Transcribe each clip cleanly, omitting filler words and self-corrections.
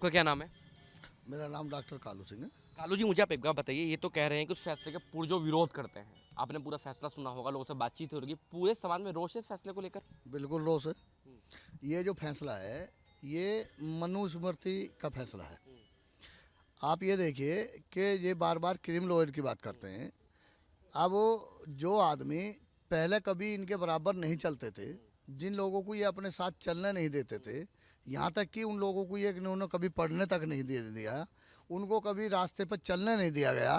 आपका क्या नाम है? मेरा नाम डॉक्टर कालू सिंह है। कालू जी, मुझे आप एक बात बताइए, ये तो कह रहे हैं कि उस फैसले का पुरजोर विरोध करते हैं। आपने पूरा फैसला सुना होगा, लोगों से बातचीत हो रही, पूरे समाज में रोष है इस फैसले को लेकर। बिल्कुल रोष है। ये जो फैसला है ये मनुस्मृति का फैसला है। आप ये देखिए कि ये बार बार क्रीम लॉयर की बात करते हैं। अब जो आदमी पहले कभी इनके बराबर नहीं चलते थे, जिन लोगों को ये अपने साथ चलने नहीं देते थे, यहाँ तक कि उन लोगों को ये इन्होंने कभी पढ़ने तक नहीं दे दिया, उनको कभी रास्ते पर चलने नहीं दिया गया,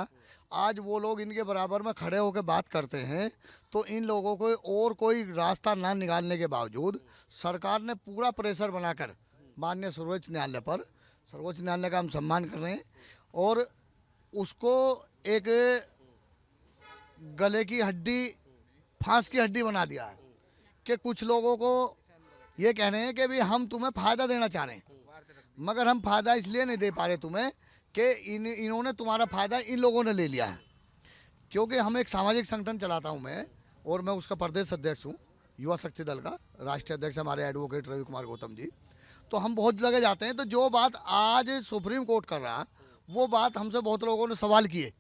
आज वो लोग इनके बराबर में खड़े होकर बात करते हैं। तो इन लोगों को और कोई रास्ता ना निकालने के बावजूद सरकार ने पूरा प्रेशर बनाकर माननीय सर्वोच्च न्यायालय पर, सर्वोच्च न्यायालय का हम सम्मान कर रहे हैं, और उसको एक गले की हड्डी, फांस की हड्डी बना दिया है कि कुछ लोगों को ये कह रहे हैं कि भाई हम तुम्हें फ़ायदा देना चाह रहे हैं, मगर हम फ़ायदा इसलिए नहीं दे पा रहे तुम्हें कि इन्होंने तुम्हारा फ़ायदा इन लोगों ने ले लिया है। क्योंकि हम एक सामाजिक संगठन चलाता हूँ मैं, और मैं उसका प्रदेश अध्यक्ष हूँ, युवा शक्ति दल का। राष्ट्रीय अध्यक्ष हमारे एडवोकेट रवि कुमार गौतम जी। तो हम बहुत जगह जाते हैं, तो जो बात आज सुप्रीम कोर्ट कर रहा, वो बात हमसे बहुत लोगों ने सवाल किए,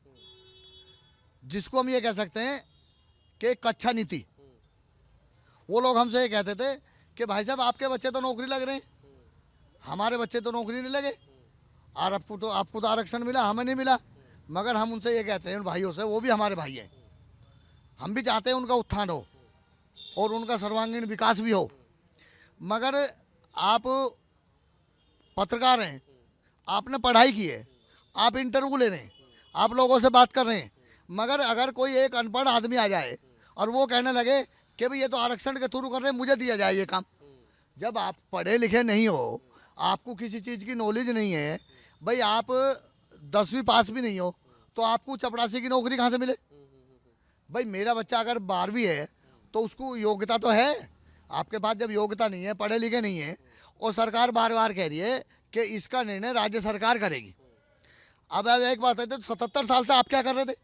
जिसको हम ये कह सकते हैं कि कच्छा नीति। वो लोग हमसे ये कहते थे कि भाई साहब आपके बच्चे तो नौकरी लग रहे हैं, हमारे बच्चे तो नौकरी नहीं लगे, और आपको तो आरक्षण मिला, हमें नहीं मिला। मगर हम उनसे ये कहते हैं उन भाइयों से, वो भी हमारे भाई हैं, हम भी चाहते हैं उनका उत्थान हो और उनका सर्वांगीण विकास भी हो। मगर आप पत्रकार हैं, आपने पढ़ाई की है, आप इंटरव्यू ले रहे हैं, आप लोगों से बात कर रहे हैं, मगर अगर कोई एक अनपढ़ आदमी आ जाए और वो कहने लगे कि भाई ये तो आरक्षण के थ्रू कर रहे हैं, मुझे दिया जाए ये काम। जब आप पढ़े लिखे नहीं हो, आपको किसी चीज़ की नॉलेज नहीं है, भाई आप 10वीं पास भी नहीं हो, तो आपको चपरासी की नौकरी कहाँ से मिले? भाई मेरा बच्चा अगर 12वीं है तो उसको योग्यता तो है, आपके पास जब योग्यता नहीं है, पढ़े लिखे नहीं है, और सरकार बार बार कह रही है कि इसका निर्णय राज्य सरकार करेगी। अब एक बात है, तो 77 साल से आप क्या कर रहे थे?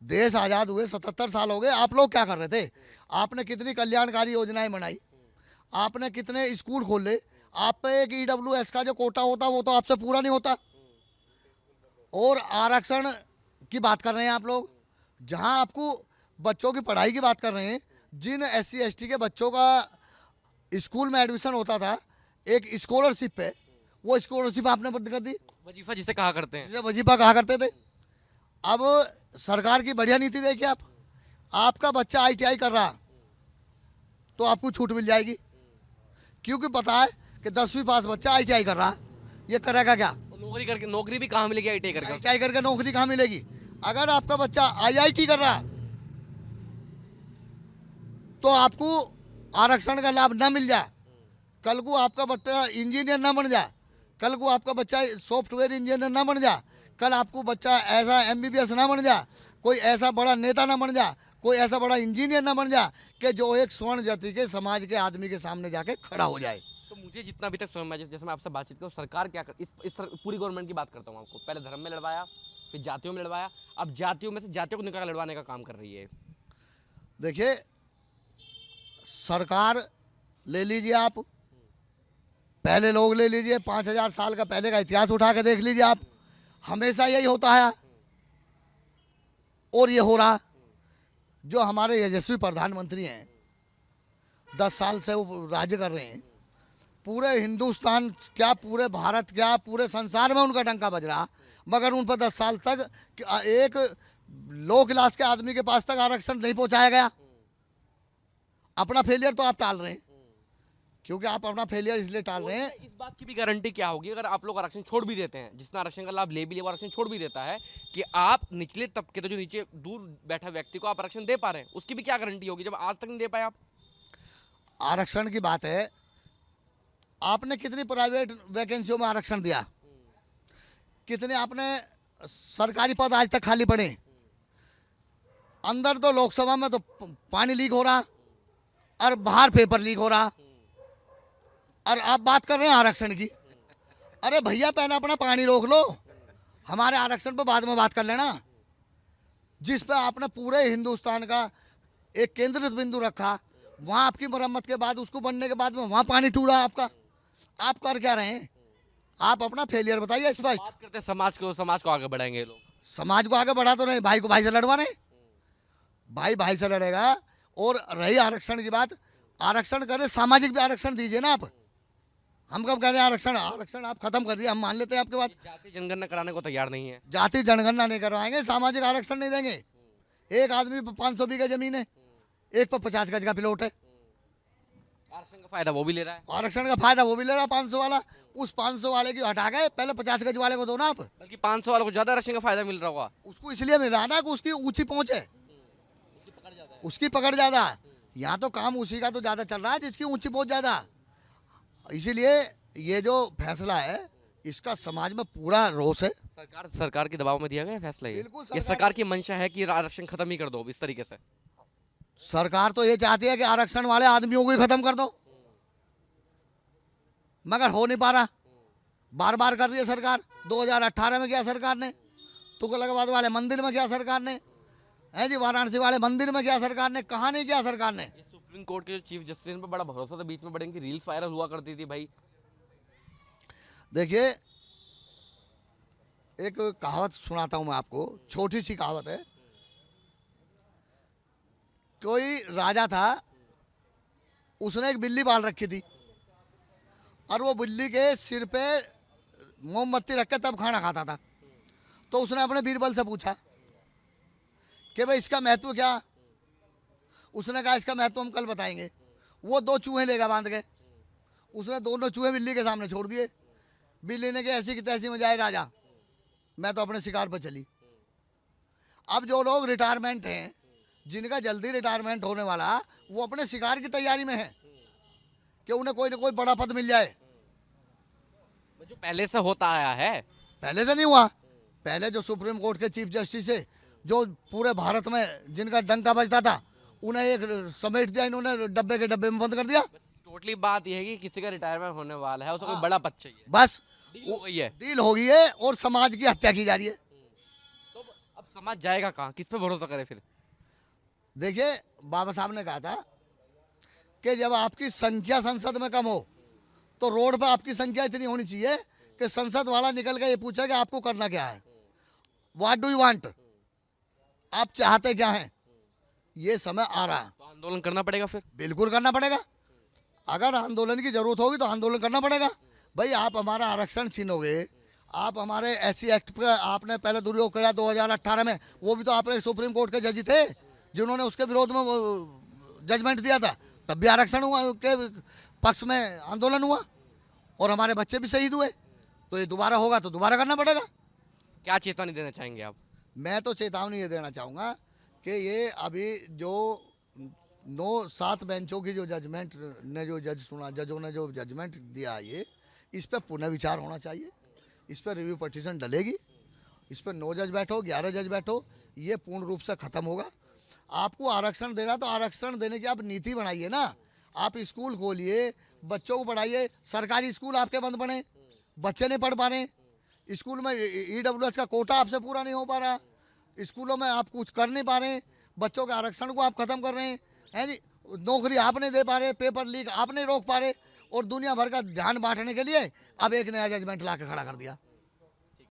देश आज़ाद हुए 77 साल हो गए, आप लोग क्या कर रहे थे? आपने कितनी कल्याणकारी योजनाएं बनाई, आपने कितने स्कूल खोले, आप पे एक EWS का जो कोटा होता वो तो आपसे पूरा नहीं होता। और आरक्षण की बात कर रहे हैं आप लोग, जहां आपको बच्चों की पढ़ाई की बात कर रहे हैं। जिन SC ST के बच्चों का स्कूल में एडमिशन होता था एक स्कॉलरशिप पे, वो स्कॉलरशिप आपने बंद कर दी, वजीफा जिसे कहा करते हैं, जिसे वजीफा कहा करते थे। अब सरकार की बढ़िया नीति देखिए, आपका बच्चा ITI कर रहा तो आपको छूट मिल जाएगी, क्योंकि पता है कि 10वीं पास बच्चा ITI कर रहा, ये करेगा क्या? नौकरी करके, नौकरी भी कहाँ मिलेगी ITI करके? ITI करके नौकरी कहाँ मिलेगी? अगर आपका बच्चा IIT कर रहा तो आपको आरक्षण का लाभ ना मिल जाए, कल को आपका बच्चा इंजीनियर ना बन जाए, कल को आपका बच्चा सॉफ्टवेयर इंजीनियर ना बन जाए, कल आपको बच्चा ऐसा MBBS ना बन जाए, कोई ऐसा बड़ा नेता ना बन जाए, कोई ऐसा बड़ा इंजीनियर ना बन जाए कि जो एक स्वर्ण जाति के समाज के आदमी के सामने जाके खड़ा हो जाए। तो मुझे जितना अभी तक समझ में, जैसे मैं आपसे बातचीत करूँ, सरकार क्या कर, पूरी गवर्नमेंट की बात करता हूँ आपको, पहले धर्म में लड़वाया, फिर जातियों में लड़वाया, अब जातियों में से जातियों को निकाल लड़वाने का काम कर रही है। देखिए, सरकार ले लीजिए, आप पहले लोग ले लीजिए, 5000 साल का पहले का इतिहास उठा के देख लीजिए आप, हमेशा यही होता है और ये हो रहा। जो हमारे यशस्वी प्रधानमंत्री हैं, 10 साल से वो राज्य कर रहे हैं, पूरे हिंदुस्तान क्या, पूरे भारत क्या, पूरे संसार में उनका डंका बज रहा, मगर उन पर 10 साल तक एक लो क्लास के आदमी के पास तक आरक्षण नहीं पहुंचाया गया। अपना फेलियर तो आप टाल रहे हैं, क्योंकि आप अपना फेलियर इसलिए टाल रहे हैं। इस बात की भी गारंटी क्या होगी अगर आप लोग आरक्षण छोड़ भी देते हैं, जिसने आरक्षण का लाभ ले भी लिया वो आरक्षण छोड़ भी देता है, कि आप निचले तबके, तो जो नीचे दूर बैठा व्यक्ति को आप आरक्षण दे पा रहे हैं, उसकी भी क्या गारंटी होगी जब आज तक नहीं दे पाए आप? आरक्षण की बात है, आपने कितनी प्राइवेट वैकेंसियों में आरक्षण दिया, कितने आपने सरकारी पद आज तक खाली पड़े? अंदर तो लोकसभा में तो पानी लीक हो रहा और बाहर पेपर लीक हो रहा, और आप बात कर रहे हैं आरक्षण की। अरे भैया, पहले अपना पानी रोक लो, हमारे आरक्षण पर बाद में बात कर लेना। जिस पे आपने पूरे हिंदुस्तान का एक केंद्रित बिंदु रखा, वहाँ आपकी मरम्मत के बाद, उसको बनने के बाद में वहाँ पानी टूटा आपका। आप कर क्या रहे हैं? आप अपना फेलियर बताइए स्पष्ट। बात करते हैं समाज को आगे बढ़ाएंगे ये लोग। समाज को आगे बढ़ा तो नहीं, भाई को भाई से लड़वा नहीं, भाई भाई से लड़ेगा। और रही आरक्षण की बात, आरक्षण करे, सामाजिक भी आरक्षण दीजिए ना आप। हम कब कह रहे हैं आरक्षण, आरक्षण आप खत्म कर दिए, हम मान लेते हैं आपकी बात। जाति जनगणना कराने को तैयार नहीं है। जाति जनगणना नहीं करवाएंगे, सामाजिक आरक्षण नहीं देंगे। एक आदमी पर 500 बीघा जमीन है, एक पर 50 गज का प्लॉट है, आरक्षण का फायदा वो भी ले रहा है। आरक्षण का फायदा वो भी ले रहा है 500 वाला। उस 500 वाले की हटा गए, पहले 50 गज वाले को दो ना आप। बल्कि 500 वालों को ज्यादा आरक्षण का फायदा मिल रहा होगा। उसको इसलिए मिल रहा है ना कि उसकी ऊंची पहुंच है, उसकी पकड़ ज्यादा। यहाँ तो काम उसी का तो ज्यादा चल रहा है जिसकी ऊंची पहुंच ज्यादा। इसीलिए ये जो फैसला है इसका समाज में पूरा रोष है। सरकार के दबाव में दिया गया फैसला ये। बिल्कुल ये सरकार की मंशा है कि आरक्षण खत्म ही कर दो इस तरीके से। सरकार तो ये चाहती है कि आरक्षण वाले आदमियों को ही खत्म कर दो, मगर हो नहीं पा रहा। बार बार कर रही है सरकार। 2018 में किया सरकार ने, तुगलकाबाद वाले मंदिर में किया सरकार ने, है जी, वाराणसी वाले मंदिर में किया सरकार ने, कहाँ नहीं किया सरकार ने। ये सुप्रीम कोर्ट के जो चीफ जस्टिस पर बड़ा भरोसा था, बीच में बड़े इनकी रील्स वायरल हुआ करती थी भाई। देखिए एक कहावत सुनाता हूं मैं आपको, छोटी सी कहावत है। कोई राजा था, उसने एक बिल्ली पाल रखी थी और वो बिल्ली के सिर पे मोमबत्ती रख के तब खाना खाता था। तो उसने अपने बीरबल से पूछा कि भाई इसका महत्व क्या। उसने कहा इसका महत्व हम कल बताएंगे। वो 2 चूहे लेगा बांध के, उसने दोनों चूहे बिल्ली के सामने छोड़ दिए। बिल्ली ने कहा ऐसी की तैसी में जाए राजा, मैं तो अपने शिकार पर चली। अब जो लोग रिटायरमेंट हैं, जिनका जल्दी रिटायरमेंट होने वाला, वो अपने शिकार की तैयारी में है कि उन्हें कोई ना कोई बड़ा पद मिल जाए। जो पहले से होता आया है, पहले से नहीं हुआ। पहले जो सुप्रीम कोर्ट के चीफ जस्टिस है, जो पूरे भारत में जिनका डंका बजता था, उन्हें एक समेट दिया इन्होंने, डब्बे के डब्बे में बंद कर दिया। टोटली बात यह है कि किसी का रिटायरमेंट होने वाला है, उसको कोई बड़ा पद चाहिए, बस डील हो गई है। डील हो गई है और समाज की हत्या की जा रही है। तो अब समाज जाएगा कहाँ, किस पे भरोसा करे फिर। देखिए बाबा साहब ने कहा था कि जब आपकी संख्या संसद में कम हो तो रोड पर आपकी संख्या इतनी होनी चाहिए कि संसद वाला निकल के ये पूछे कि आपको करना क्या है, व्हाट डू यू वांट, आप चाहते क्या हैं। ये समय आ रहा है, तो आंदोलन करना पड़ेगा फिर। बिल्कुल करना पड़ेगा। अगर आंदोलन की जरूरत होगी तो आंदोलन करना पड़ेगा। भाई आप हमारा आरक्षण छीनोगे, आप हमारे एससी एक्ट पर आपने पहले दुरुपयोग किया 2018 में, वो भी तो आपने सुप्रीम कोर्ट के जज थे जिन्होंने उसके विरोध में जजमेंट दिया था, तब भी आरक्षण हुआ के पक्ष में आंदोलन हुआ और हमारे बच्चे भी शहीद हुए। तो ये दोबारा होगा तो दोबारा करना पड़ेगा। क्या चेतावनी देना चाहेंगे आप। मैं तो चेतावनी ये देना चाहूँगा कि ये अभी जो 9-7 बेंचों की जो जजमेंट ने जो जजों ने जो जजमेंट दिया, ये इस पर पुनः विचार होना चाहिए। इस पर रिव्यू पटिशन डलेगी, इस पर 9 जज बैठो, 11 जज बैठो, ये पूर्ण रूप से खत्म होगा। आपको आरक्षण देना तो आरक्षण देने की आप नीति बनाइए ना। आप स्कूल खोलिए, बच्चों को पढ़ाइए। सरकारी स्कूल आपके बंद पड़े, बच्चे नहीं पढ़ पा रहे, स्कूल में EWS का कोटा आपसे पूरा नहीं हो पा रहा, स्कूलों में आप कुछ कर नहीं पा रहे, बच्चों के आरक्षण को आप खत्म कर रहे हैं जी, नौकरी आप नहीं दे पा रहे, पेपर लीक आप नहीं रोक पा रहे, और दुनिया भर का ध्यान बांटने के लिए अब एक नया जजमेंट ला के खड़ा कर दिया।